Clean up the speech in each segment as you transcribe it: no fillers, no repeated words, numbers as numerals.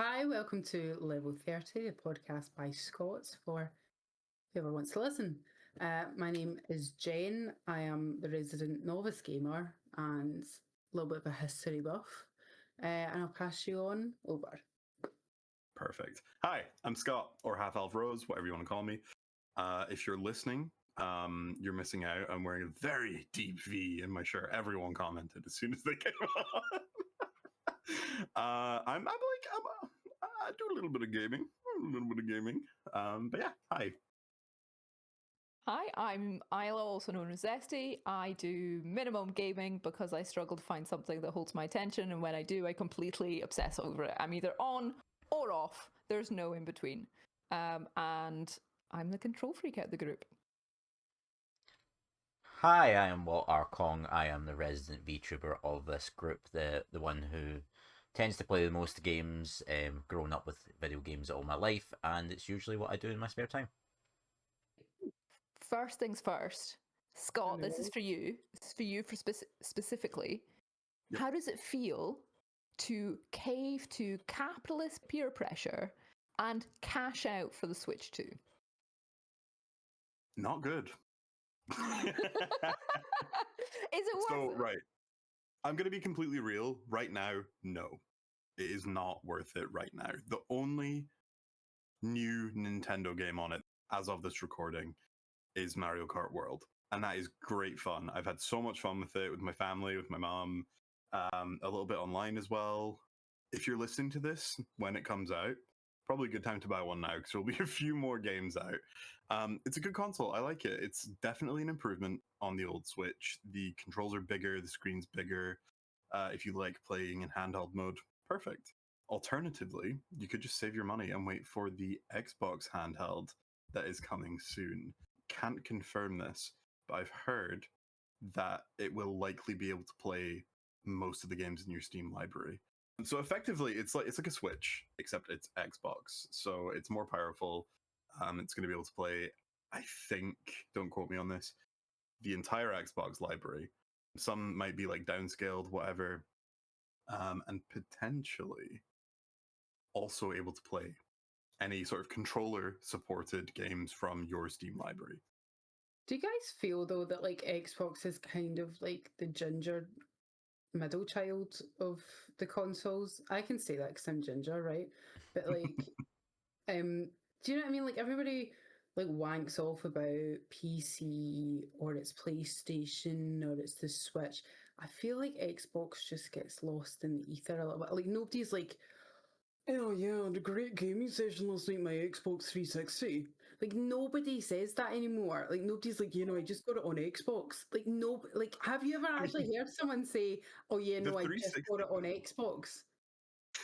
Hi, welcome to Level 30, a podcast by Scots for whoever wants to listen. My name is Jen. I am the resident novice gamer and a little bit of a history buff. And I'll pass you on over. Perfect. Hi, I'm Scott, or Half Elf Rose, whatever you want to call me. If you're listening, you're missing out. I'm wearing a very deep V in my shirt. Everyone commented as soon as they came on. I do a little bit of gaming. But yeah, hi. Hi, I'm Isla, also known as Zesty. I do minimum gaming because I struggle to find something that holds my attention, and when I do, I completely obsess over it. I'm either on or off. There's no in between. And I'm the control freak out of the group. Hi, I am Walt Arkong. I am the resident VTuber of this group, the one who tends to play the most games, grown up with video games all my life, and it's usually what I do in my spare time. First things first, Scott, this is for you. This is for you specifically. Yep. How does it feel to cave to capitalist peer pressure and cash out for the Switch 2? Not good. Is it worth So, it? right. I'm going to be completely real. Right now, no. It is not worth it right now. The only new Nintendo game on it, as of this recording, is Mario Kart World. And that is great fun. I've had so much fun with it, with my family, with my mom, a little bit online as well. If you're listening to this when it comes out, probably a good time to buy one now because there'll be a few more games out. It's a good console. I like it. It's definitely an improvement on the old Switch. The controls are bigger, the screen's bigger. If you like playing in handheld mode, perfect. Alternatively, you could just save your money and wait for the Xbox handheld that is coming soon. Can't confirm this, but I've heard that it will likely be able to play most of the games in your Steam library. So effectively, it's like a Switch, except it's Xbox. So it's more powerful. It's going to be able to play, I think, don't quote me on this, the entire Xbox library. Some might be like downscaled, whatever, and potentially also able to play any sort of controller-supported games from your Steam library. Do you guys feel, though, that like Xbox is kind of like the ginger middle child of the consoles? I can say that because I'm ginger, right? But like, do you know what I mean? Like everybody like wanks off about PC or it's PlayStation or it's the Switch. I feel like Xbox just gets lost in the ether a little bit. Like nobody's like, oh yeah, the great gaming session last night, my Xbox 360. Like nobody says that anymore. Like nobody's like, I just got it on Xbox. Like no, like have you ever actually heard someone say, oh yeah, no, I just got it on Xbox?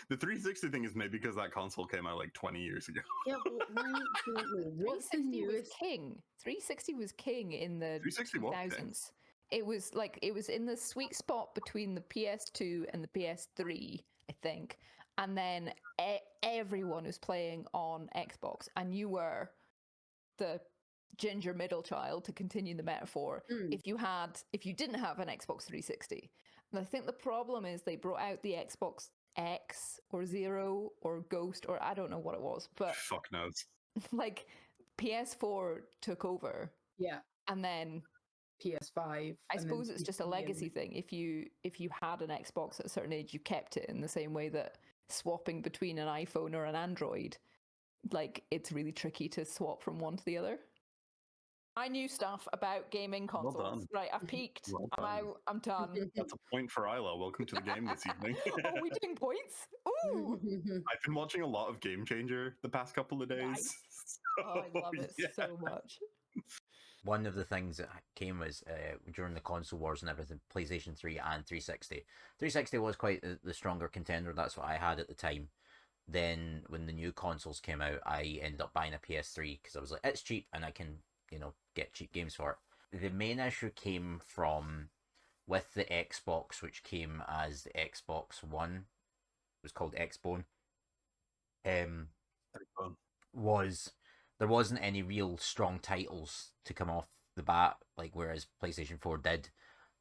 The 360 thing is maybe because that console came out like 20 years ago. Yeah, but what's the 360 was newest? king. 360 was king in the 360 was king. 2000s. It was in the sweet spot between the PS2 and the PS3, I think. And then everyone was playing on Xbox, and you were the ginger middle child, to continue the metaphor, if you didn't have an Xbox 360. And I think the problem is they brought out the Xbox X or Zero or Ghost, or I don't know what it was, but fuck knows. like PS4 took over. Yeah. And then PS5. I suppose it's just a legacy thing. If you had an Xbox at a certain age, you kept it in the same way that swapping between an iPhone or an Android, like it's really tricky to swap from one to the other. I knew stuff about gaming consoles. Well done. Right, I've peaked. Well I'm out. I'm done. That's a point for Isla. Welcome to the game this evening. Oh, we doing points? Ooh! I've been watching a lot of Game Changer the past couple of days. Nice. Oh, I love it so much. One of the things that came was during the console wars and everything, PlayStation 3 and 360. 360 was quite the stronger contender. That's what I had at the time. Then when the new consoles came out, I ended up buying a PS3 because I was like, it's cheap and I can, get cheap games for it. The main issue came from with the Xbox, which came as the Xbox One. It was called Xbone. Was there wasn't any real strong titles to come off the bat, like whereas PlayStation 4 did.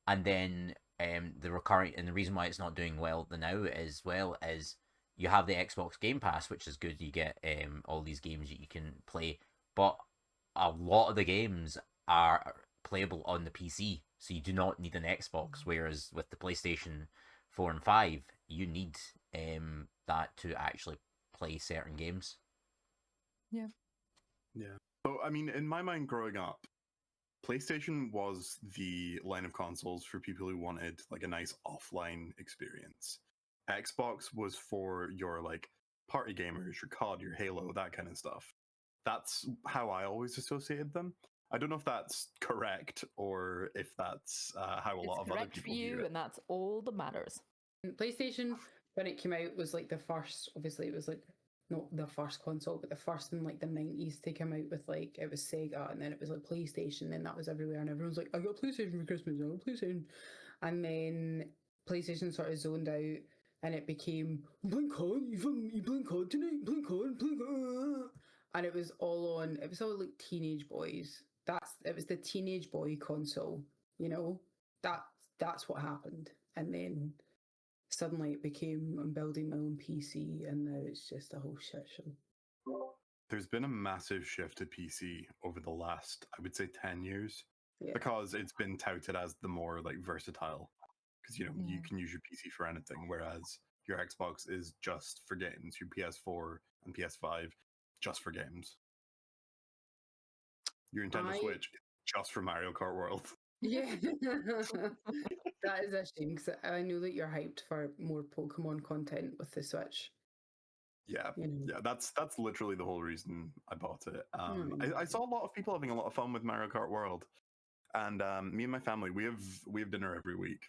And then the reason why it's not doing well now as well is you have the Xbox Game Pass, which is good. You get all these games that you can play, but a lot of the games are playable on the PC, so you do not need an Xbox. Whereas with the PlayStation 4 and 5, you need that to actually play certain games. Yeah. Yeah. So, I mean, in my mind growing up, PlayStation was the line of consoles for people who wanted like a nice offline experience. Xbox was for your like party gamers, your COD, your Halo, that kind of stuff. That's how I always associated them. I don't know if that's correct or if that's how a It's lot of other correct for people view you, it. and that's all that matters. PlayStation, when it came out, was like the first. Obviously, it was like not the first console, but the first in like the 90s to come out with like it was Sega, and then it was like PlayStation, and that was everywhere, and everyone's like, "I got PlayStation for Christmas, I got PlayStation," and then PlayStation sort of zoned out, and it became playing COD, you playing COD tonight, playing COD, and it was all on. It was all like teenage boys. It was the teenage boy console, you know. That's what happened, and then suddenly it became I'm building my own PC, and now it's just a whole shit show. There's been a massive shift to PC over the last, I would say, 10 years Yeah. because it's been touted as the more like versatile. Because you Yeah. can use your PC for anything, whereas your Xbox is just for games. Your PS4 and PS5 just for games. Your Nintendo Switch just for Mario Kart World. Yeah, that is a shame because I know that you're hyped for more Pokemon content with the Switch. Yeah, You know. yeah, that's literally the whole reason I bought it. Mm. I saw a lot of people having a lot of fun with Mario Kart World, and me and my family we have dinner every week.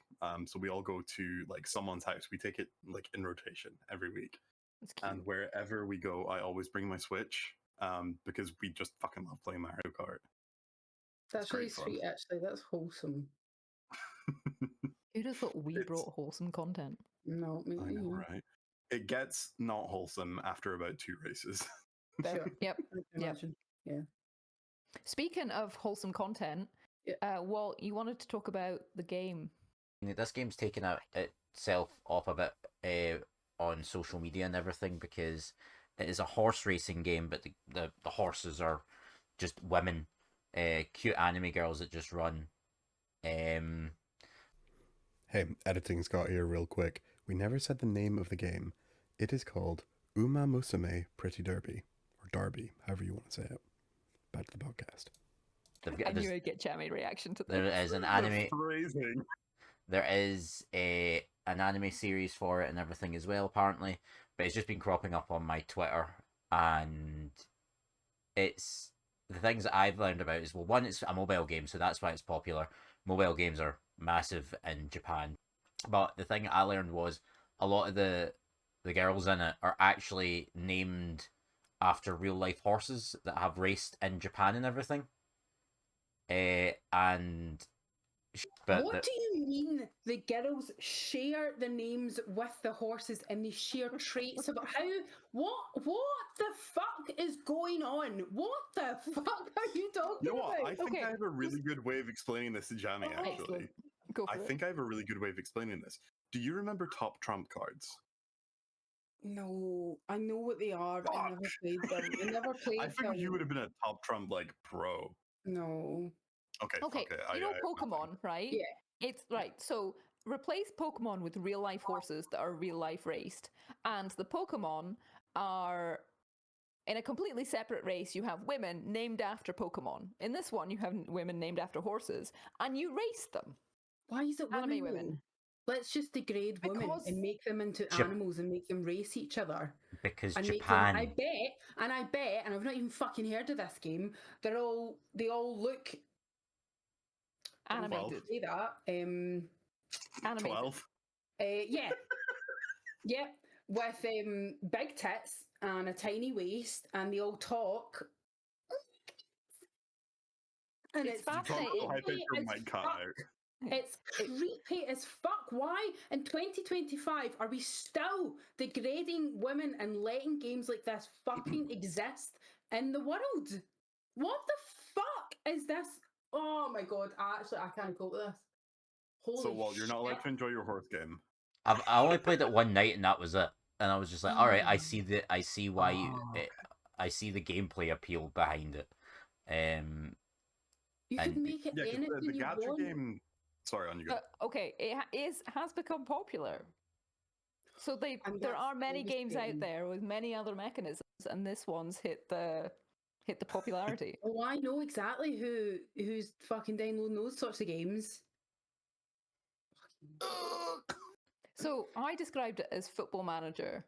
So we all go to like someone's house. We take it like in rotation every week, It's cute. and wherever we go, I always bring my Switch because we just fucking love playing Mario Kart. That's really great fun. sweet, actually. That's wholesome. Who'd have thought we It's- brought wholesome content? No, me I know, right? It gets not wholesome after about 2 races. Fair. Yep. I can imagine. Yeah. Speaking of wholesome content, Yeah. Walt, you wanted to talk about the game. This game's taken itself off a bit on social media and everything because it is a horse racing game, but the horses are just women, cute anime girls that just run. Hey, editing Scott here real quick. We never said the name of the game. It is called Uma Musume Pretty Derby, or Derby, however you want to say it. Back to the podcast. I knew I'd get Jamie reaction to this. There is an anime. Phrasing. There is an anime series for it and everything as well, apparently. But it's just been cropping up on my Twitter, and it's the things that I've learned about is, well, one, it's a mobile game, so that's why it's popular. Mobile games are massive in Japan. But the thing I learned was a lot of the girls in it are actually named after real life horses that have raced in Japan and everything. What do you mean the girls share the names with the horses and they share traits about how what the fuck is going on? What the fuck are you talking You know what? about? I think I have a really good way of explaining this to Jamie, Oh, actually. Excellent. Go for I it. think I have a really good way of explaining this. Do you remember top trump cards? No, I know what they are, but I never played them. I never played I figured them. you would have been a top trump like pro. No. Okay, Okay, fuck it. you know I have nothing. Pokemon, right? Yeah. It's right. So replace Pokemon with real life horses that are real life raced, and the Pokemon are in a completely separate race. You have women named after Pokemon. In this one, you have women named after horses, and you race them. Why is it Anime women? women. Though? Let's just degrade women Because- and make them into animals and make them race each other. Because And Japan. make them, I bet, and I've not even fucking heard of this game. They all look Animated. say that. Animated. 12. Yeah, yeah, with big tits and a tiny waist, and they all talk. And It's You talk fascinating. so high pitched your as mic cut fuck. out. It's creepy as fuck. Why in 2025 are we still degrading women and letting games like this fucking exist in the world? What the fuck is this? Oh my god! I can't cope with this. Holy So, Walt, you're not allowed shit. to enjoy your horse game. I only played it one night and that was it. and I was just like, all right, I Ah. see why Oh, I see the gameplay appeal behind it. You could And make it yeah, because anything the you gacha want. game. Sorry, on you go. Okay, has become popular. So And there that's are many always games out been- there with many other mechanisms, and this one's hit the popularity. Oh, I know exactly who's fucking downloading those sorts of games. So I described it as Football Manager,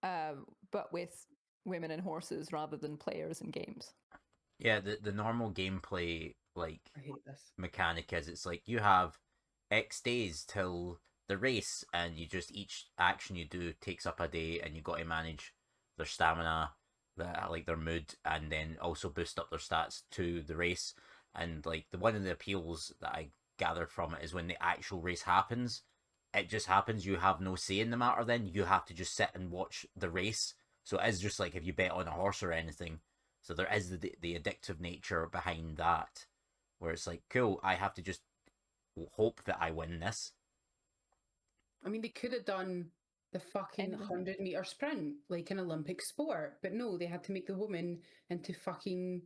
but with women and horses rather than players and games. yeah, the normal gameplay like I hate this. mechanic is it's like you have X days till the race, and you just each action you do takes up a day, and you got to manage their stamina, their mood, and then also boost up their stats to the race. And like the one of the appeals that I gathered from it is when the actual race happens, it just happens. You have no say in the matter. Then you have to just sit and watch the race. So it is just like if you bet on a horse or anything. So there is the addictive nature behind that, where it's like, cool, I have to just hope that I win this. I mean, they could have done the fucking Anything. 100-meter sprint like an Olympic sport, but no, they had to make the women into fucking.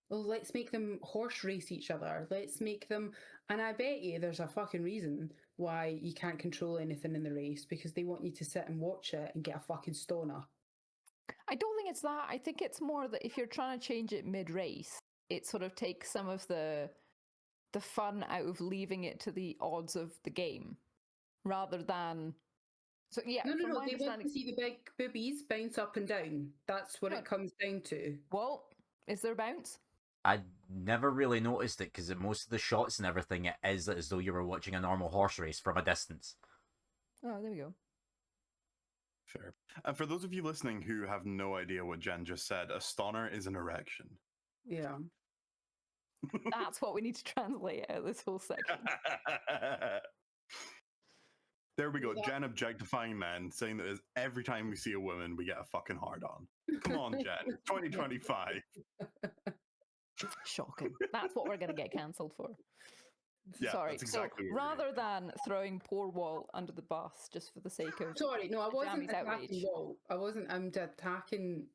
Well, let's make them horse race each other. Let's make them. And I bet you there's a fucking reason why you can't control anything in the race because they want you to sit and watch it and get a fucking stoner. I don't think it's that. I think it's more that if you're trying to change it mid-race, it sort of takes some of the fun out of leaving it to the odds of the game, rather than. So yeah, No, from my they want understanding. to see the big boobies bounce up and down. That's what No. it comes down to. Well, is there bounce? I never really noticed it because most of the shots and everything it is as though you were watching a normal horse race from a distance. Oh, there we go. Fair. And for those of you listening who have no idea what Jen just said, a stoner is an erection. Yeah. That's what we need to translate out of this whole section. There we go. That- Jen objectifying men, saying that every time we see a woman, we get a fucking hard on. Come on, Jen. It's 2025. Shocking. That's what we're going to get cancelled for. Yeah, Sorry. that's exactly so what we're rather than throwing poor Walt under the bus just for the sake of Sorry, no, I wasn't Jamie's attacking outrage. Walt. I wasn't. I'm attacking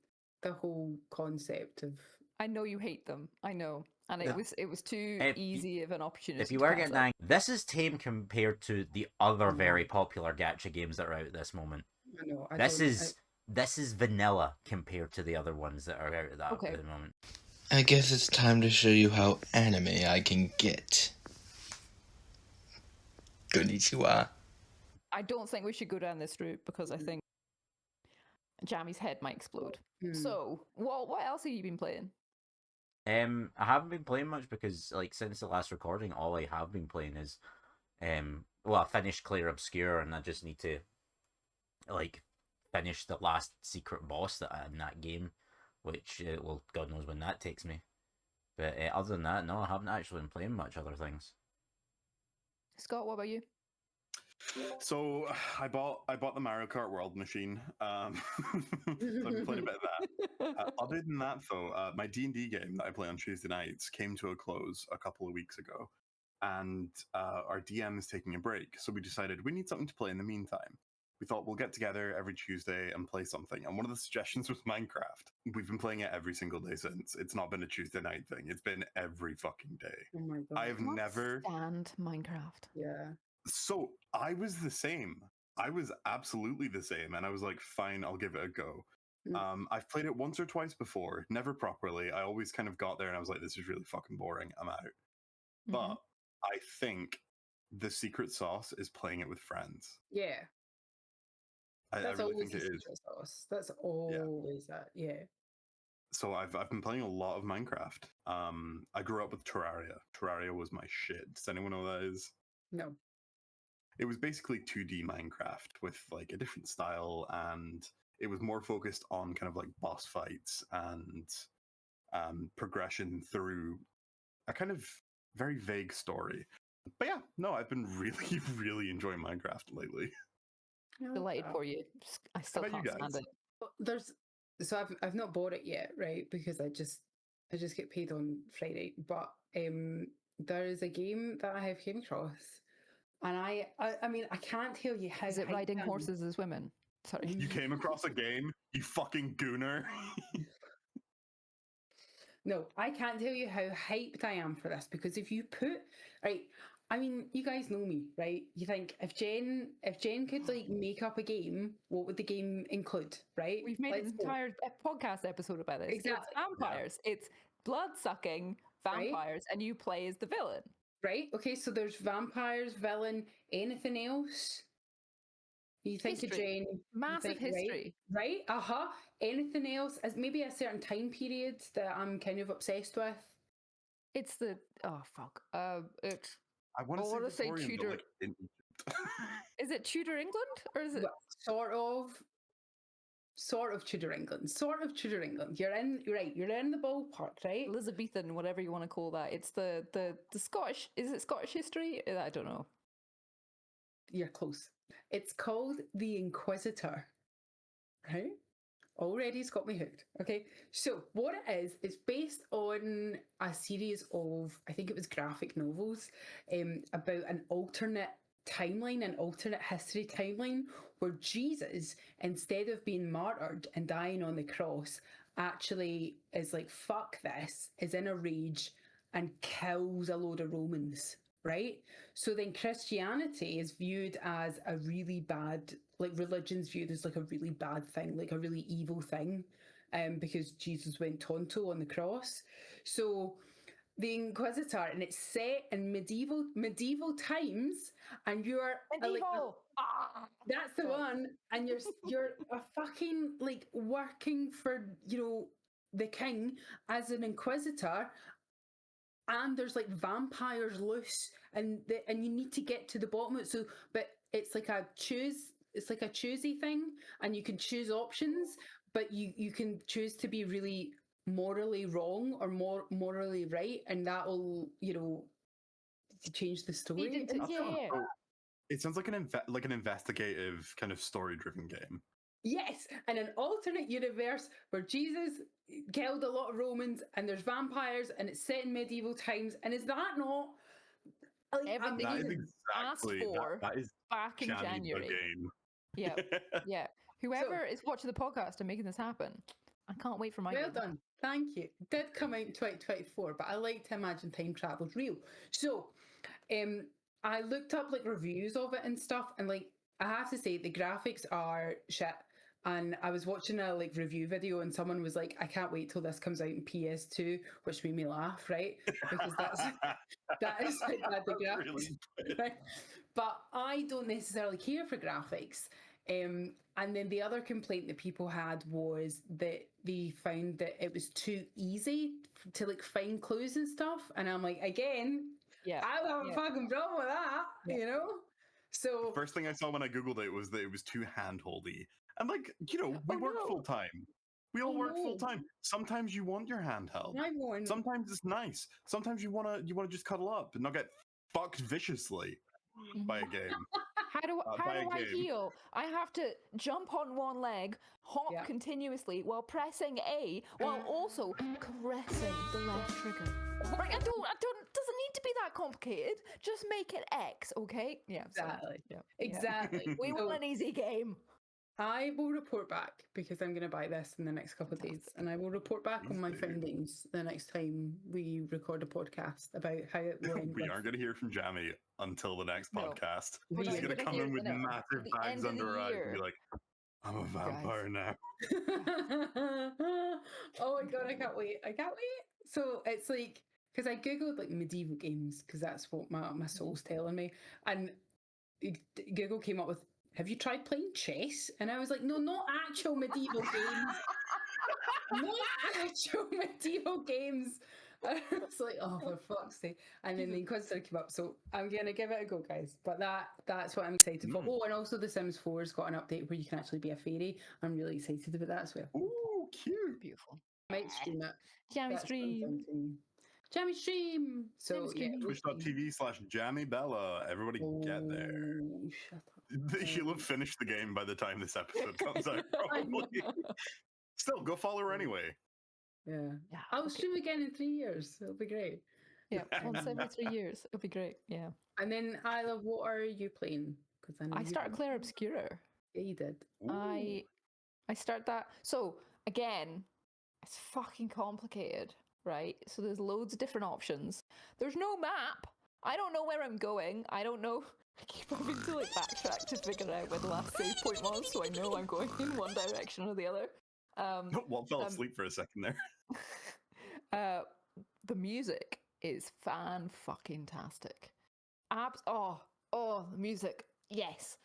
the whole concept of. I know you hate them. I know. And Yeah. it was too If easy of an opportunity. If you to were pass getting up. angry, this is tame compared to the other I know. very popular gacha games that are out at this moment. I know. This is vanilla compared to the other ones that are out at Okay. the moment. I guess it's time to show you how anime I can get. Konnichiwa. I don't think we should go down this route because I think Jamie's head might explode. So, what else have you been playing? I haven't been playing much because, like, since the last recording, all I have been playing is, I finished Clear Obscure, and I just need to, like, finish the last secret boss that in that game, which, God knows when that takes me. But other than that, no, I haven't actually been playing much other things. Scott, what about you? So I bought the Mario Kart World machine. So I've been playing a bit of that. Other than that, though, my D&D game that I play on Tuesday nights came to a close a couple of weeks ago, and our DM is taking a break. So we decided we need something to play in the meantime. We thought we'll get together every Tuesday and play something. And one of the suggestions was Minecraft. We've been playing it every single day since. It's not been a Tuesday night thing. It's been every fucking day. Oh my god. I have Can't never. stand Minecraft. Yeah. So I was the same. I was absolutely the same. And I was like, fine, I'll give it a go. I've played it once or twice before, never properly. I always kind of got there and I was like, this is really fucking boring. I'm out. Mm-hmm. But I think the secret sauce is playing it with friends. Yeah. I That's really always think the it is. secret sauce. That's always that. Yeah. So I've been playing a lot of Minecraft. I grew up with Terraria. Terraria was my shit. Does anyone know what that is? No. It was basically 2D Minecraft with like a different style, and it was more focused on kind of like boss fights and progression through a kind of very vague story. But yeah, no, I've been really, really enjoying Minecraft lately. Delighted for you. I still about you can't stand guys? it. I've not bought it yet, right? Because I just get paid on Friday. But there is a game that I have came across, and I mean I can't tell you how. Is it hyped riding I am. horses as women? Sorry. You came across a game, you fucking gooner. No, I can't tell you how hyped I am for this, because if you put right, I mean, you guys know me, right? You think if Jen could like make up a game, what would the game include, right? We've made Let's an go. entire podcast episode about this. Exactly. It's vampires. It's blood-sucking vampires, and you play as the villain. Right? Okay, so there's vampires, villain, anything else? You think of History. Jane. you Massive think, history. Right? Uh-huh. Anything else? As maybe a certain time period that I'm kind of obsessed with? It's the fuck. It's I want I wanna to say say Victorian, but, Tudor. like, in Egypt. is it Tudor England or is it Well, sort of Tudor England. Sort of Tudor England. You're in the ballpark, right? Elizabethan, whatever you want to call that? It's the Scottish. Is it Scottish history? I don't know. You're close. It's called The Inquisitor, right? Already it's got me hooked. Okay, so what it is, it's based on a series of, I think it was graphic novels, about an alternate timeline, an alternate history timeline, where Jesus, instead of being martyred and dying on the cross, actually is like, fuck this, is in a rage and kills a load of Romans, right? So then Christianity is viewed as a really bad, like religion's viewed as like a really bad thing, like a really evil thing, because Jesus went tonto on the cross. So the Inquisitor, and it's set in medieval times, and you're Medieval. that's the Sorry. one, and you're a fucking like working for the king as an inquisitor, and there's like vampires loose, and you need to get to the bottom of it. So, but it's like a choosy thing, and you can choose options, but you can choose to be really morally wrong or more morally right, and that will change the story. Yeah. It sounds like an investigative kind of story-driven game. Yes, in an alternate universe where Jesus killed a lot of Romans and there's vampires and it's set in medieval times, and is that not like Everything That is you amazing? asked exactly for that is back in Jammy the January. game. Yeah, yeah. Whoever is watching the podcast and making this happen, I can't wait for my Well game. done, thank you. It did come out in 2024, but I like to imagine time travel's real. So, I looked up like reviews of it and stuff, and like I have to say the graphics are shit. And I was watching a like review video, and someone was like, "I can't wait till this comes out in PS2," which made me laugh, right? Because that is how bad the graphics. Really Right? But I don't necessarily care for graphics. And then the other complaint that people had was that they found that it was too easy to like find clues and stuff. And I'm like, again, Yeah. I don't have a fucking problem with that, Yeah. So First thing I saw when I googled it was that it was too handholdy. And like, we work no. full time. We all I work full know. time. Sometimes you want your handheld. I want Sometimes it's nice. Sometimes you wanna just cuddle up and not get fucked viciously by a game. How do by a I game. heal? I have to jump on one leg, hop Yeah. continuously while pressing A, while also caressing the left trigger. Right? I don't. Doesn't need to be that complicated. Just make it X, okay? Yeah. sorry. exactly. Yeah. Exactly. We So want an easy game. I will report back, because I'm going to buy this in the next couple of days, and I will report back on my Please do. findings the next time we record a podcast about how it went. We aren't going to hear from Jammy until the next No. podcast. We're She's not going to gonna come hear in with it massive the bags end of the under her eyes and year. be like, I'm a vampire now. Oh my god, I can't wait. So it's like, because I googled like medieval games, because that's what my soul's telling me, and Google came up with, have you tried playing chess? And I was like, no, not actual medieval games. Not actual medieval games. And I was like, oh, for fuck's sake. And then the Inquisitor came up. So I'm going to give it a go, guys. But that's what I'm excited for. Oh, and also The Sims 4's got an update where you can actually be a fairy. I'm really excited about that as well. Ooh, cute. Beautiful. Might stream it. Jammy That's what I'm stream. thinking. Jammy stream. So Jammy stream. yeah, we'll see. Twitch.tv/JammyBella. Everybody get there. Oh, shut up. She'll have finished the game by the time this episode comes out, I know. probably. Still, go follow her anyway. Yeah. Yeah. I'll okay. stream again in 3 years. It'll be great. Yeah. Once every 3 years. It'll be great. Yeah. And then Isla, what are you playing? Because I started Claire Obscura. Yeah, you did. I start that. So again, it's fucking complicated, right? So there's loads of different options. There's no map. I don't know where I'm going. I don't know. I keep having to like backtrack to figure out where the last save point was, so I know I'm going in one direction or the other. What fell asleep for a second there? The music is fan-fucking-tastic. The music, yes.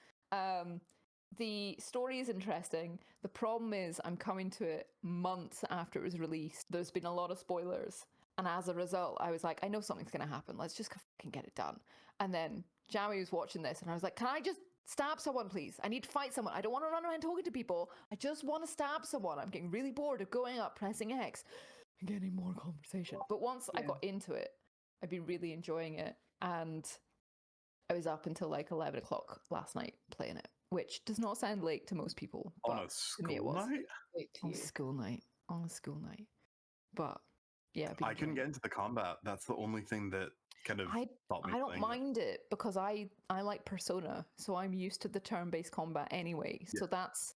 The story is interesting. The problem is I'm coming to it months after it was released. There's been a lot of spoilers. And as a result, I was like, I know something's going to happen. Let's just fucking get it done. And then Jamie was watching this and I was like, can I just stab someone, please? I need to fight someone. I don't want to run around talking to people. I just want to stab someone. I'm getting really bored of going up, pressing X, and getting more conversation. But once I got into it, I've been really enjoying it. And I was up until like 11 o'clock last night playing it, which does not sound late to most people. On But a to me it school was. night? On a school night. But yeah, I couldn't get into the combat. That's the only thing that kind of stopped me. I don't playing mind it because I like Persona, so I'm used to the turn-based combat anyway. So that's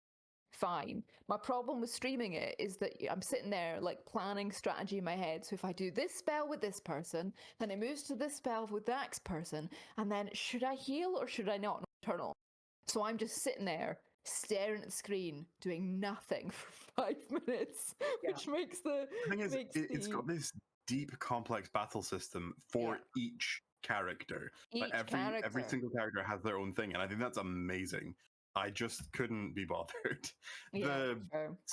fine. My problem with streaming it is that I'm sitting there like planning strategy in my head. So if I do this spell with this person, then it moves to this spell with that person, and then should I heal or should I not? Eternal. So I'm just sitting there staring at the screen, doing nothing for 5 minutes, which makes the thing is, it's got this deep, complex battle system for each character. Each every single character has their own thing, and I think that's amazing. I just couldn't be bothered. The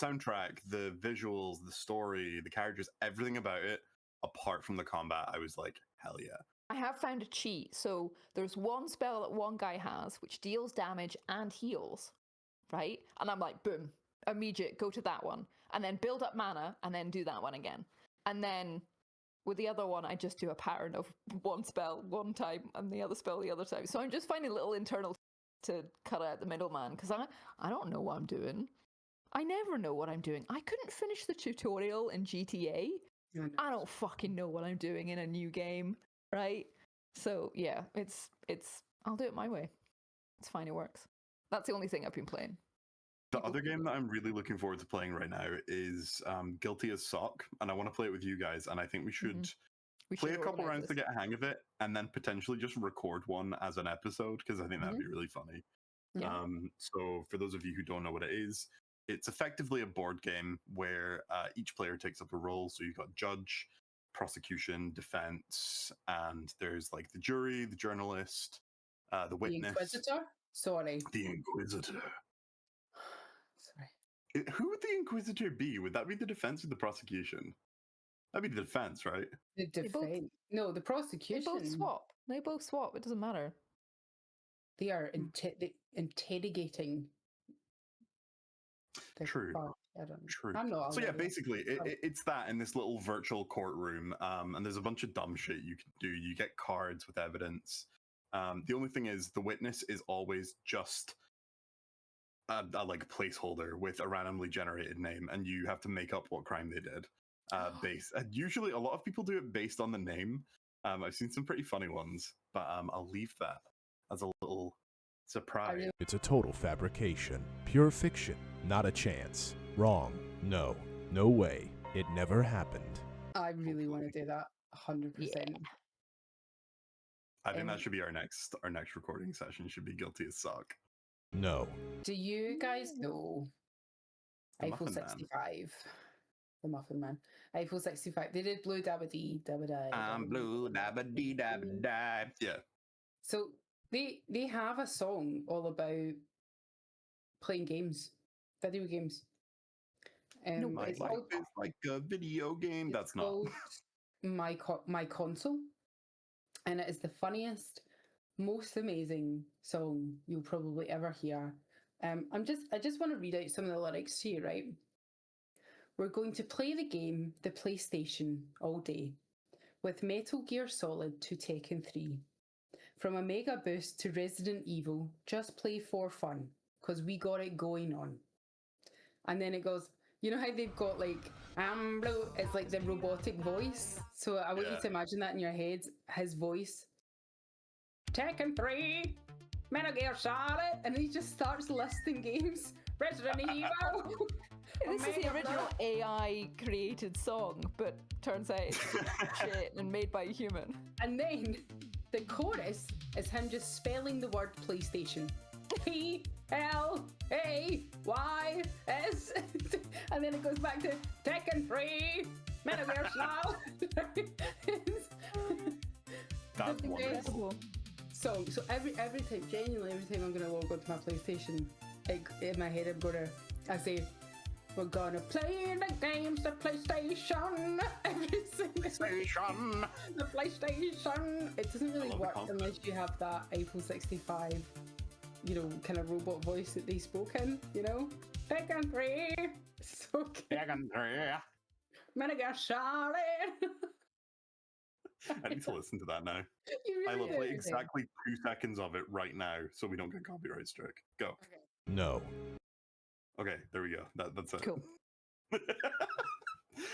soundtrack, the visuals, the story, the characters, everything about it, apart from the combat, I was like, hell yeah. I have found a cheat. So there's one spell that one guy has, which deals damage and heals, right? And I'm like, boom, immediate, go to that one. And then build up mana, and then do that one again. And then with the other one, I just do a pattern of one spell one time, and the other spell the other time. So I'm just finding little internal to cut out the middleman, because I don't know what I'm doing. I never know what I'm doing. I couldn't finish the tutorial in GTA. I don't fucking know what I'm doing in a new game, right? So yeah, it's I'll do it my way. It's fine, it works. That's the only thing I've been playing. The other game that I'm really looking forward to playing right now is Guilty as Sock, and I want to play it with you guys, and I think we should play a couple rounds to get a hang of it, and then potentially just record one as an episode, because I think that'd be really funny. Yeah. So for those of you who don't know what it is, it's effectively a board game where each player takes up a role. So you've got judge, prosecution, defense, and there's like the jury, the journalist, the witness. The Inquisitor? Sorry. The Inquisitor. Sorry. Who would the Inquisitor be? Would that be the defense or the prosecution? That'd be the defense, right? The defense. No, the prosecution. They both swap. They both swap. It doesn't matter. They are interrogating. True. I don't know. True. I'm not. So yeah, basically, it's that in this little virtual courtroom, and there's a bunch of dumb shit you can do. You get cards with evidence. The only thing is, the witness is always just a like placeholder with a randomly generated name, and you have to make up what crime they did. Usually, a lot of people do it based on the name. I've seen some pretty funny ones, but I'll leave that as a little surprise. It's a total fabrication, pure fiction, not a chance. Wrong. No. No way. It never happened. I really want to do that 100%. I think that should be our next recording session. Should be Guilty as Sock. No. Do you guys know The Eiffel Muffin Man. 65? The Muffin Man. Eiffel 65. They did Blue Dabba Dee Dabba Die. I'm blue dabba dee dabba die. Yeah. So they have a song all about playing games, video games. My It's life called, is like a video game. it's That's not. called My Console, and it is the funniest, most amazing song you'll probably ever hear. I just want to read out some of the lyrics to you, right? We're going to play the game, the PlayStation, all day, with Metal Gear Solid to Tekken 3. From Omega Boost to Resident Evil, just play for fun, because we got it going on. And then it goes, you know how they've got like, blue, it's like the robotic voice? So I want you to imagine that in your head, his voice. Tekken 3, Metal Gear Solid, and he just starts listing games. Resident Evil. This is the original AI created song, but turns out it's shit and made by a human. And then the chorus is him just spelling the word PlayStation. PLAYS. And then it goes back to Tekken 3, Metal Gear Solid. That's the best wonderful. song. So every time, genuinely, every time I'm gonna log onto my PlayStation, in my head I say, we're gonna play the games, the PlayStation. Every single PlayStation. the PlayStation. It doesn't really love the work concept. unless you have that April 65, kind of robot voice that they spoke in, Tekken 3. So good. Tekken 3. Metal Gear Solid. I need to listen to that now. You I really will play do. exactly 2 seconds of it right now so we don't get copyright strike. Go. No. Okay, there we go. That's it. Cool.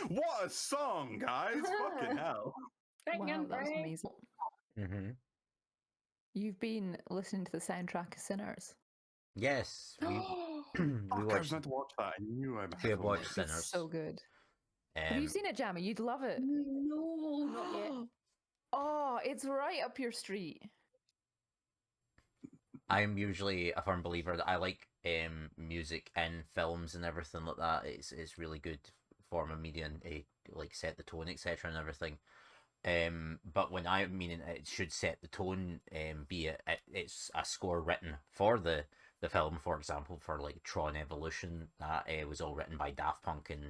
What a song, guys! Fucking hell. Wow, Tekken that was 3. amazing. Mm-hmm. You've been listening to the soundtrack of Sinners. Yes, we Fuck, I was watched. meant to watch that. I knew I We have watched It's Sinners. so good. Have you Um, seen it, Jamie? You'd love it. No, not yet. Oh, it's right up your street. I'm usually a firm believer that I like music in films and everything like that. It's really good form of media and like set the tone, etc. and everything. But when I mean it should set the tone, be it's a score written for the film, for example, for like Tron Evolution, that was all written by Daft Punk and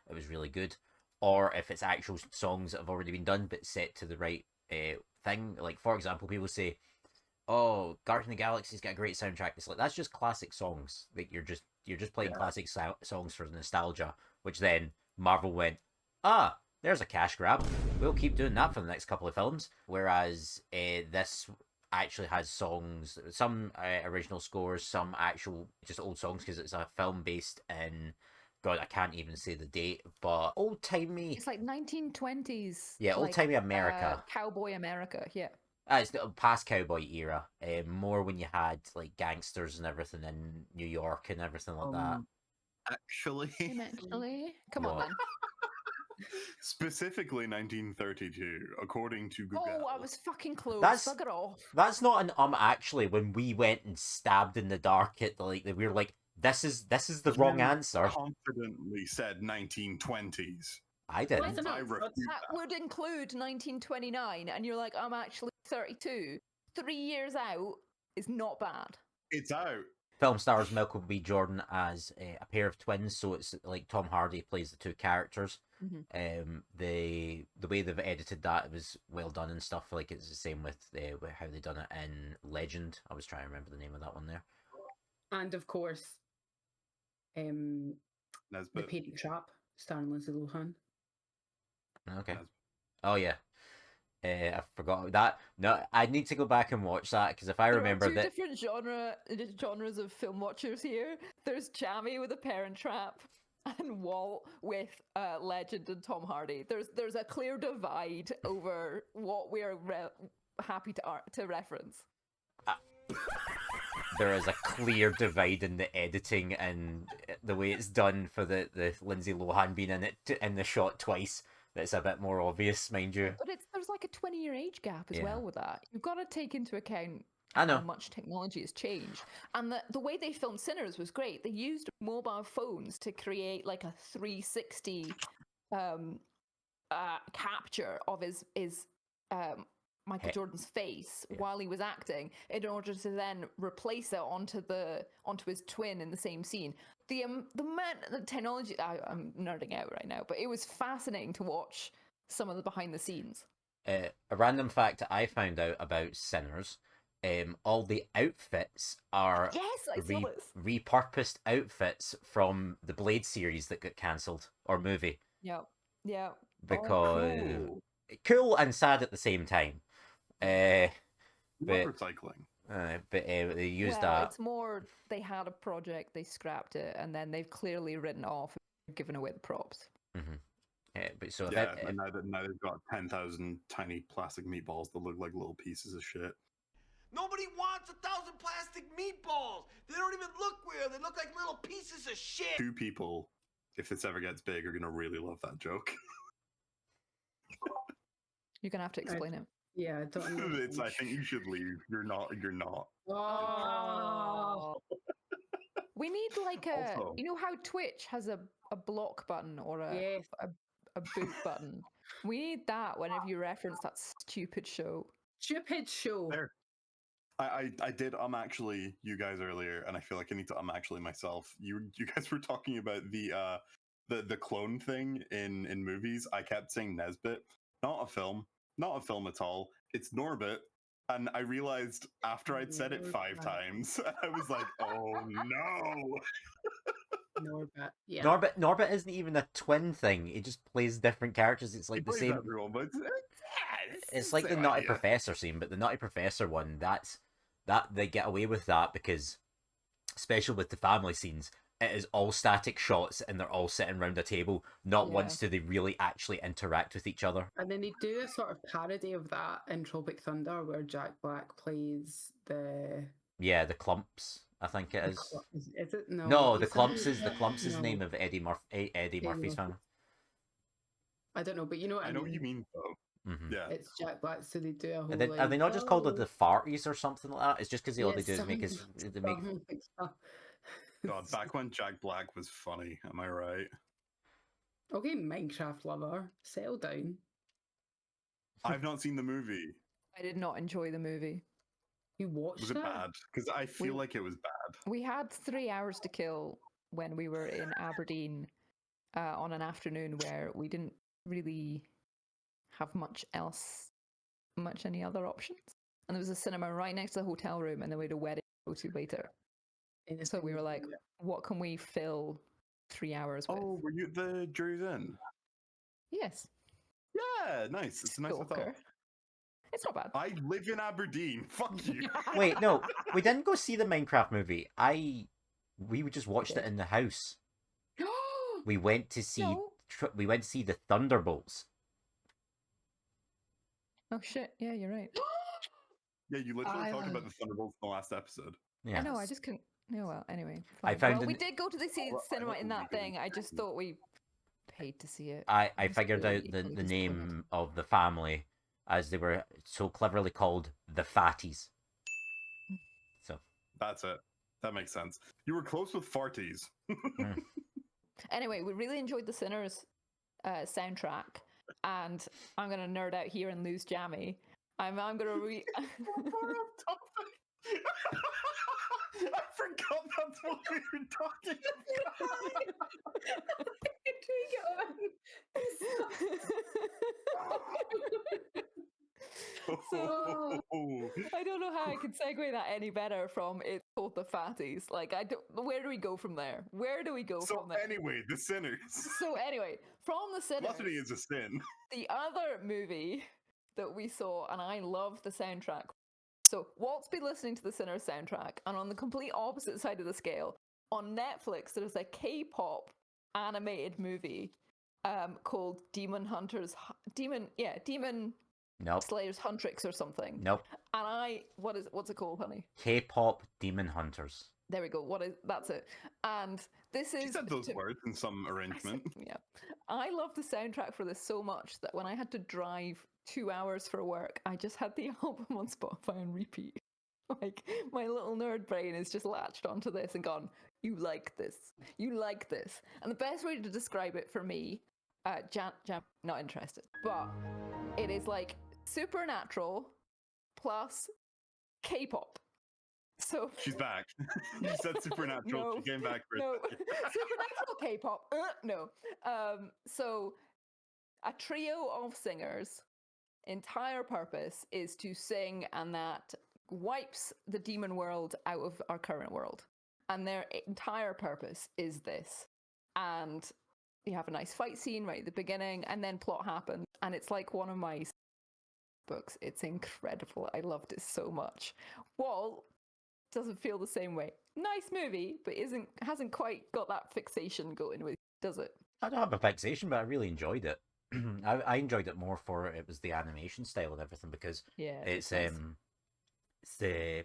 it was really good. Or if it's actual songs that have already been done but set to the right thing, like for example, people say, "Oh, Guardians of the Galaxy's got a great soundtrack." It's like that's just classic songs. Like you're just playing classic songs for nostalgia. Which then Marvel went, "Ah, there's a cash grab. We'll keep doing that for the next couple of films." Whereas this actually has songs, some original scores, some actual just old songs because it's a film based in. God, I can't even say the date, but old timey. It's like 1920s. Yeah, old-timey America. Cowboy America, yeah. It's the past cowboy era. More when you had like gangsters and everything in New York and everything like that. Actually, Actually, come on What? then. specifically 1932, according to Google. Oh, I was fucking close. That's- Bugger off. That's not an actually. When we went and stabbed in the dark at we were like, this is the wrong You answer. confidently said 1920s. I didn't. Listen, I refute That would include 1929, and you're like, I'm actually 32. 3 years out is not bad. It's out. Film stars Michael B. Jordan as a pair of twins, so it's like Tom Hardy plays the two characters. Mhm. The way they've edited that, it was well done and stuff. Like it's the same with how they done it in Legend. I was trying to remember the name of that one there. And of course, The Nesbitt. Parent Trap, starring Lindsay Lohan. Okay. Nesbitt. Oh yeah. I forgot that. No, I need to go back and watch that because if I There remember are two that. different genres of film watchers here. There's Jamie with a Parent Trap and Walt with Legend and Tom Hardy. There's a clear divide over what we're happy to reference. There is a clear divide in the editing and the way it's done for the Lindsay Lohan being in it in the shot twice. That's a bit more obvious, mind you. But there's like a 20-year age gap as Yeah. well with that. You've got to take into account I know. how much technology has changed. And the way they filmed Sinners was great. They used mobile phones to create like a 360 capture of his Michael Hey. Jordan's face Yeah. while he was acting in order to then replace it onto his twin in the same scene. The technology, I'm nerding out right now, but it was fascinating to watch some of the behind the scenes. A random fact that I found out about Sinners, all the outfits are Yes, I saw this. repurposed outfits from the Blade series that got cancelled, or movie, Yeah. because cool. cool and sad at the same time. Not But recycling. they used Well, that. it's more they had a project, they scrapped it, and then they've clearly written it off and given away the props. But so Yeah, and now they've got 10,000 tiny plastic meatballs that look like little pieces of shit. Nobody wants 1,000 plastic meatballs. They don't even look real. They look like little pieces of shit. 2 people, if this ever gets big, are gonna really love that joke. You're gonna have to explain it. Yeah, I don't know. It's. I think you should leave. You're not. Oh. We need like a, Also- you know how Twitch has a block button or Yes. a boot button. We need that whenever you reference that stupid show. Stupid show. There. I did actually you guys earlier, and I feel like I need to actually myself. You guys were talking about the clone thing in movies. I kept saying Nesbit, not a film at all. It's Norbit, and I realized after I'd said it 5 times, I was like, oh no. Norbit. Yeah. Norbit isn't even a twin thing. He just plays different characters. It's like the same. Everyone, but It's like the same Nutty idea. Professor scene, but the Nutty Professor one, that they get away with that because, especially with the family scenes, it is all static shots and they're all sitting around a table. Not Yeah. once do they really actually interact with each other. And then they do a sort of parody of that in Tropic Thunder where Jack Black plays the. Yeah, the Clumps, I think it is. Is it? No. No, the it's Clumps is the No. name of Eddie Murphy's Murphy. family. I don't know, but you know what I know what you mean though. Mm-hmm. Yeah. It's Jack Black, so they do a whole. Are they not just called oh, the farties or something like that? It's just because all they yes, do is make us. They make. something like that. God, back when Jack Black was funny, am I right? Okay, Minecraft lover, settle down. I've not seen the movie. I did not enjoy the movie. You watched Was it bad? Because I feel like it was bad. We had 3 hours to kill when we were in Aberdeen on an afternoon where we didn't really have much any other options. And there was a cinema right next to the hotel room, and then we had a wedding to go to later. So we were like, what can we fill 3 hours with? Oh, were you at the Jury's Inn? Yes. Yeah, nice. It's a nice Stalker. hotel. It's not bad. I live in Aberdeen. Fuck you. Wait, no, we didn't go see the Minecraft movie. We just watched it in the house. We went to see. No. We went to see the Thunderbolts. Oh shit! Yeah, you're right. Yeah, you literally talked about the Thunderbolts in the last episode. Yeah. I know. I just couldn't. No, well, anyway. I fine. found Well, we an- did go to the Well, I cinema don't in that think we thing. I just did. thought we paid to see it. I I'm figured out really the disappointed. name of the family as they were so cleverly called the Fatties. So That's it. That makes sense. You were close with farties. Anyway, we really enjoyed the Sinners soundtrack, and I'm gonna nerd out here and lose Jammy. I'm gonna I forgot that's what we were talking So- about. I don't know how I could segue that any better from it's called the Fatties. Like, I don't. Where do we go from there? Where do we go So from there? anyway, the sinners. So anyway, from the Sinners, Gluttony is a sin. the other movie that we saw, and I love the soundtrack. So Walt's been listening to the Sinners soundtrack, and on the complete opposite side of the scale, on Netflix, there's a K-pop animated movie called Demon nope, Slayers Huntrix or something. nope. And what's it called, honey? K-pop Demon Hunters. There we go. That's it. And this is She said those words in some arrangement. Yeah. I love the soundtrack for this so much that when I had to drive 2 hours for work, I just had the album on Spotify on repeat. Like, my little nerd brain is just latched onto this and gone, you like this. You like this. And the best way to describe it for me, Jam, not interested, but it is like supernatural plus K-pop. So She's back. You said supernatural. No, She came back for no, a second. supernatural K-pop. No. So a trio of singers, entire purpose is to sing, and that wipes the demon world out of our current world. And their entire purpose is this. And you have a nice fight scene right at the beginning, and then plot happens, and it's like one of my books. It's incredible. I loved it so much. Walt doesn't feel the same way. Nice movie, but hasn't quite got that fixation going with, does it? I don't have a fixation, but I really enjoyed it. I enjoyed it more for it was the animation style and everything because Yeah. it's nice. it's the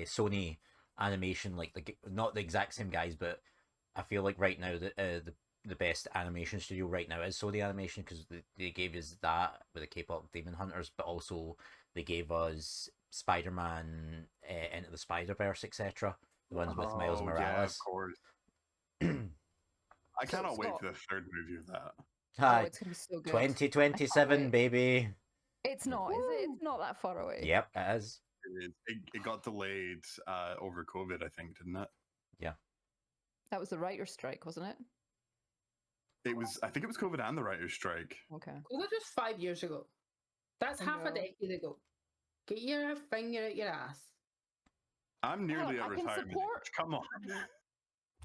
Sony animation, like not the exact same guys, but I feel like right now the best animation studio right now is Sony Animation, because they gave us that with the K-pop Demon Hunters, but also they gave us Spider-Man Into the Spider-Verse, etc. The ones with Miles Oh, yeah, of Morales. course. I cannot wait for the third movie of that. Oh, it's gonna be so good. 2027, baby. It's not, is it? It's not that far away. Yep, it is. It got delayed over COVID, I think, didn't it? Yeah. That was the writer's strike, wasn't it? I think it was COVID and the writer's strike. Okay. Well, that was 5 years ago. That's I half a know. decade ago. Get your finger at your ass. I'm nearly I at can retirement support- age. Come on.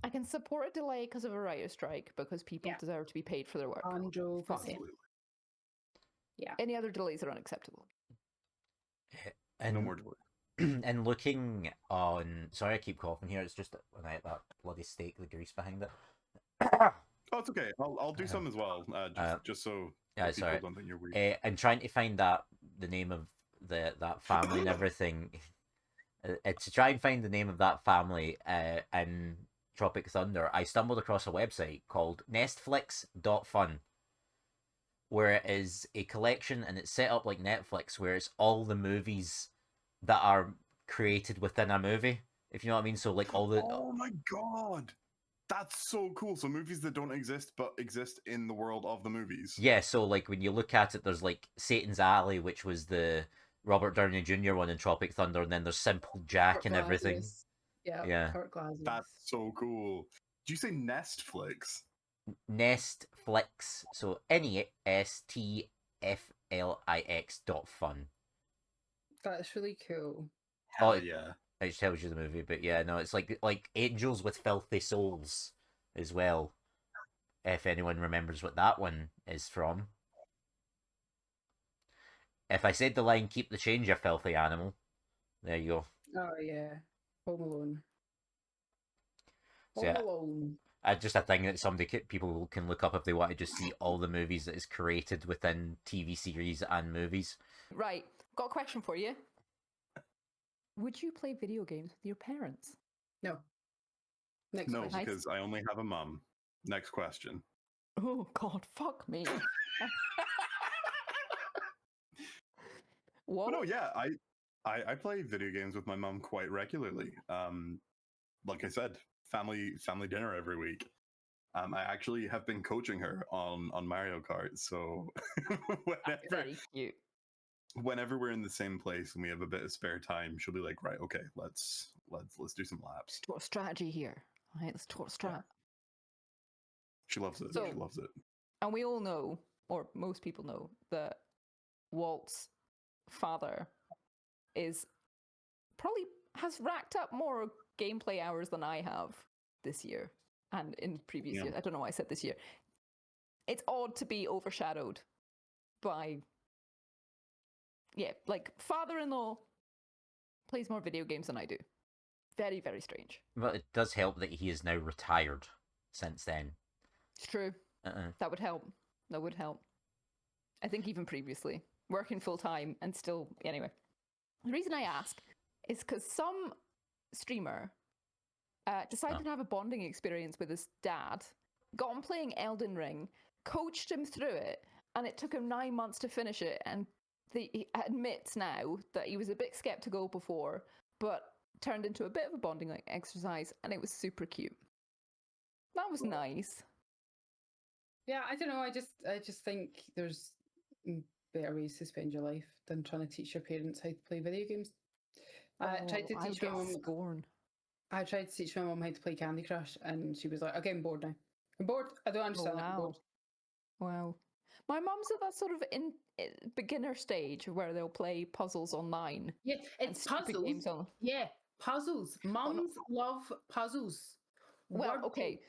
I can support a delay because of a writer's strike, because people Yeah. deserve to be paid for their work. 100%. Absolutely. Yeah. Any other delays are unacceptable. And No more delay. and looking on, sorry, I keep coughing here. It's just when I ate that bloody steak, the grease behind it. Oh, it's okay. I'll do some as well, just so Yeah, people sorry. don't think you're weird. And trying to find the name of that family and everything. To try and find the name of that family in Tropic Thunder, I stumbled across a website called Nestflix.fun, where it is a collection, and it's set up like Netflix, where it's all the movies that are created within a movie, if you know what I mean. So like all the Oh my god, that's so cool. So movies that don't exist but exist in the world of the movies. yeah, so like when you look at it, there's like Satan's Alley, which was the Robert Downey Jr. one in Tropic Thunder, and then there's Simple Jack Kirk and everything. Lazarus. Yeah. Yeah. Kirk Lazarus. That's so cool. Did you say Nestflix? Nestflix, so NESTFLIX.fun. That's really cool. Hell Oh, yeah. It just tells you the movie, but yeah, no, it's like Angels with Filthy Souls as well. If anyone remembers what that one is from. If I said the line, "Keep the change, you filthy animal," there you go. Oh yeah. Home Alone. So, Home yeah. Alone. Just a thing that people can look up if they want to just see all the movies that is created within TV series and movies. Right. Got a question for you. Would you play video games with your parents? No. Next No, question. because I only have a mum. Next question. Oh God, fuck me. What? But no, yeah, I play video games with my mum quite regularly. Like I said, family dinner every week. I actually have been coaching her on Mario Kart, so Very cute. whenever we're in the same place and we have a bit of spare time, she'll be like, "Right, okay, let's do some laps." Talk strategy here. All right, let's talk strat. She loves it. So- She loves it. And we all know, or most people know, that Walt's father has racked up more gameplay hours than I have this year and in previous Yeah. years. I don't know why I said this year. It's odd to be overshadowed by, like father-in-law plays more video games than I do. Very, very strange. Well, it does help that he is now retired since then. It's true. That would help. That would help. I think even previously, working full time and still, anyway. The reason I ask is because some streamer decided to have a bonding experience with his dad, got on playing Elden Ring, coached him through it, and it took him 9 months to finish it. And he admits now that he was a bit skeptical before, but turned into a bit of a bonding exercise, and it was super cute. That was nice. Yeah, I don't know. I just think there's better ways to spend your life than trying to teach your parents how to play video games. I tried to I teach would my get mum. scorn. I tried to teach my mum how to play Candy Crush, and she was like, "Okay, I'm bored now. I'm bored. I don't understand it. I'm bored." Wow. My mum's at that sort of beginner stage where they'll play puzzles online. Yeah, and it's stupid puzzles. games on. Yeah, puzzles. Mums love puzzles. Well, Wordle. okay.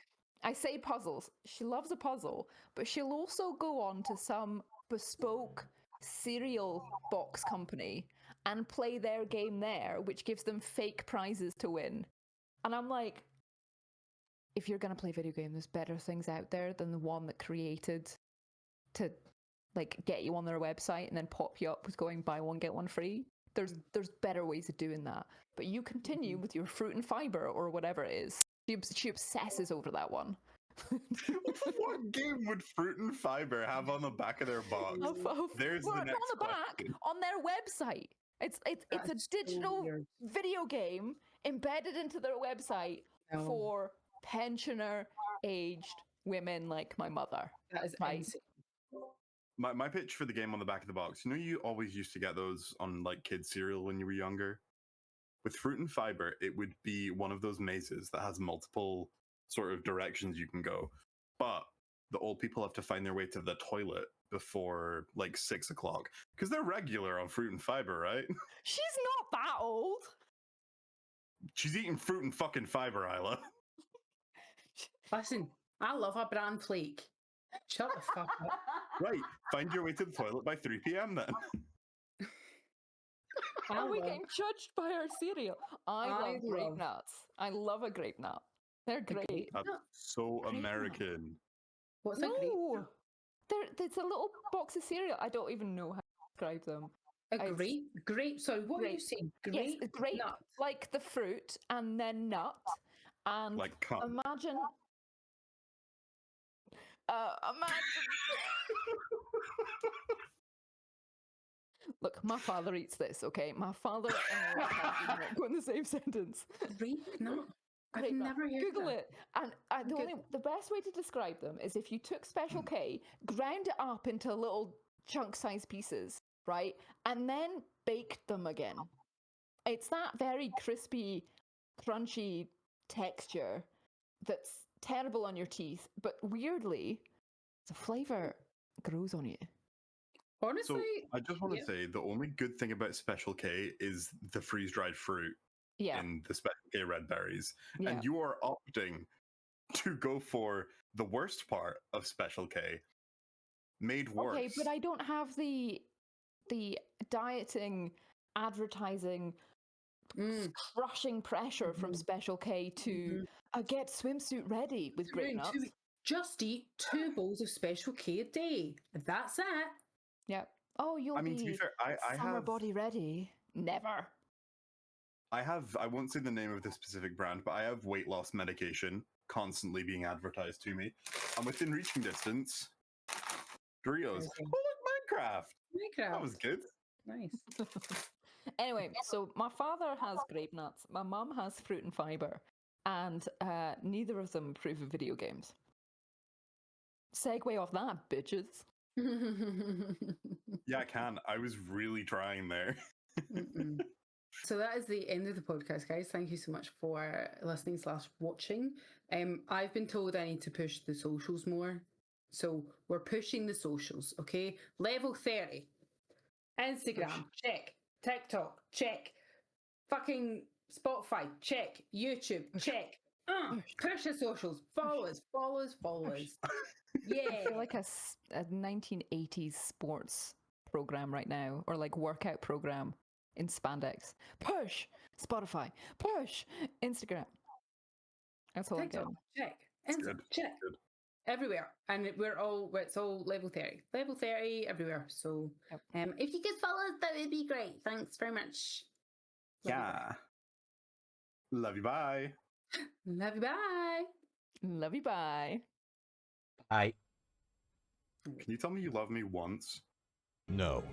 I say puzzles. She loves a puzzle, but she'll also go on to some bespoke cereal box company and play their game there, which gives them fake prizes to win. And I'm like, if you're going to play video game, there's better things out there than the one that created to like get you on their website and then pop you up with going buy one, get one free. There's better ways of doing that. But you continue with your fruit and fiber or whatever it is. She obsesses over that one. What game would Fruit and Fiber have on the back of their box? There's Well, the not next on the back, question. on their website. It's a That's so digital weird. video game embedded into their website No. for pensioner-aged women like my mother. That is Right. insane. My pitch for the game on the back of the box, you know, you always used to get those on like kids cereal when you were younger. With Fruit and Fiber, it would be one of those mazes that has multiple sort of directions you can go, but the old people have to find their way to the toilet before like 6 o'clock because they're regular on Fruit and Fiber, right? She's not that old. She's eating fruit and fucking fiber, Isla. Listen, I love a bran flake. Shut the fuck up. Right, find your way to the toilet by 3 p.m. then. Are we love- getting judged by our cereal? I love grape love- nuts. I love a grape nut. They're grape great. That's nut? so Great nut. American. What's a grape? No, it's a little box of cereal. I don't even know how to describe them. A It's- grape? Sorry, what are you grape. saying? Yes, a grape, nut. like the fruit, and then nut, and Like cum. imagine. Imagine. Look, my father eats this. Okay, my father and I can't go in the same sentence. Grape nut? I've Grape nut. never heard Google that. it. And the best way to describe them is if you took Special K, ground it up into little chunk-sized pieces, right, and then baked them again. It's that very crispy, crunchy texture that's terrible on your teeth, but weirdly, the flavor grows on you. So Honestly, I just want to yeah. say the only good thing about Special K is the freeze-dried fruit Yeah, in the Special K red berries. yeah. And you are opting to go for the worst part of Special K, made worse. Okay, but I don't have the dieting, advertising, Mm. crushing pressure from Mhm. Special K to get swimsuit ready with grape Doing nuts. Just eat 2 bowls of Special K a day. That's it. Yeah. Oh, you'll I mean, to be fair, I summer have body ready. Never. I won't say the name of the specific brand, but I have weight loss medication constantly being advertised to me. I'm within reaching distance. Doritos. Amazing. Oh, look, Minecraft. Minecraft. That was good. Nice. Anyway, so my father has grape nuts, my mum has fruit and fiber, and neither of them approve of video games. Segue off that, bitches. Yeah, I can. I was really trying there. Mm-mm. So that is the end of the podcast, guys. Thank you so much for listening / watching. I've been told I need to push the socials more. So we're pushing the socials, okay? Level 30. Instagram, check. TikTok, check. Fucking Spotify, check. YouTube, check. Push the socials. Follow us. I Yeah. feel like a 1980s sports program right now, or like workout program in spandex. Push Spotify. Push Instagram. That's all I TikTok, get. check. Insta, Good, check. good. Everywhere. And it's all level 30. Level 30 everywhere. So Yep. if you could follow us, that would be great. Thanks very much. Yeah. Love you. Bye. Love you. Bye. Love you. Bye. Bye. Can you tell me you love me once? No.